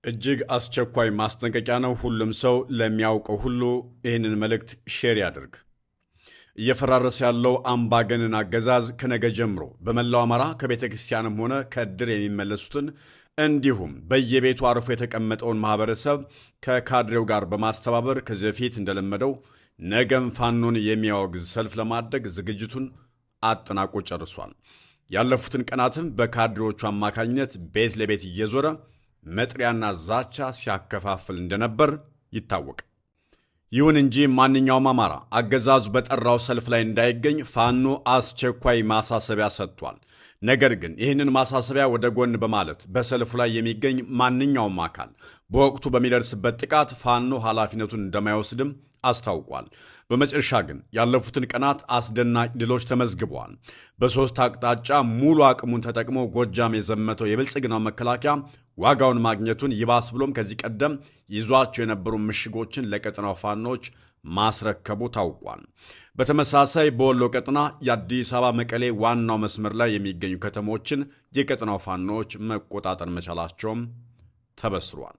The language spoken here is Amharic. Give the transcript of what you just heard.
እጅግ አስቸኳይ ማስጠንቀቂያ ነው። ሁሉም ሰው ለሚያውቀው ሁሉ ይህንን መልእክት ሼር ያድርግ። እየፈራረሰ ያለው አምባገነን አገዛዝ ከነገ ጀምሮ በመላው አማራ ከቤተ ክርስቲያንም ሆነ ከእድር የሚመለሱትን እንዲሁም በየቤቱ አርፎ የተቀመጠውን ማህበረሰብ ከካድሬው ጋር በማስተባበር ከዚህ በፊት እንደለመደው ነገም ፋኖን የሚያወግዝ ሰልፍ ለማድረግ ዝግጅቱን አጠናቆ ጨርሷል። ያለፉትን ቀናትም በካድሬዎቹ አማካኝነት ቤት ለቤት እየዞረ መጥሪያና ዛቻ ሲያከፋፍል እንደነበር ይታወቃል። ይሁን እንጂ ማንኛውም አማራ አገዛዙ በጠራው ሰልፍ ላይ እንዳይገኝ ፋኖ አስቸኳይ ማሳሰቢያ ሰጥቷል። ነገር ግን ይህንን ማሳሰቢያ ወደ ጎን በማለት በሰልፉ ላይ የሚገኝ ማንኛውም አካል በወቅቱ በሚደርስበት ጥቃት ፋኖ ኃላፊነቱን እንደማይወስድም አስታውቋል። በመጨረሻ ግን ያለፉትን ቀናት አስደናቂ ድሎች ተመዝግበዋል። በሶስት አቅጣጫ ሙሉ አቅሙን ተጠቅሞ ጎጃም የዘመተው የብልጽግናው መከላከያ ዋጋውን ማግኘቱን ይባስ ብሎም ከዚህ ቀደም ይዟቸው የነበሩ ምሽጎችን ለቀጠናው ፋኖች ማስረከቡ ታውቋል። በተመሳሳይ በወሎ ቀጠና የአዲስ አበባ መቀሌ ዋናው መስመር ላይ የሚገኙ ከተሞችን የቀጠናው ፋኖች መቆጣጠር መቻላቸውም ተበስሯል።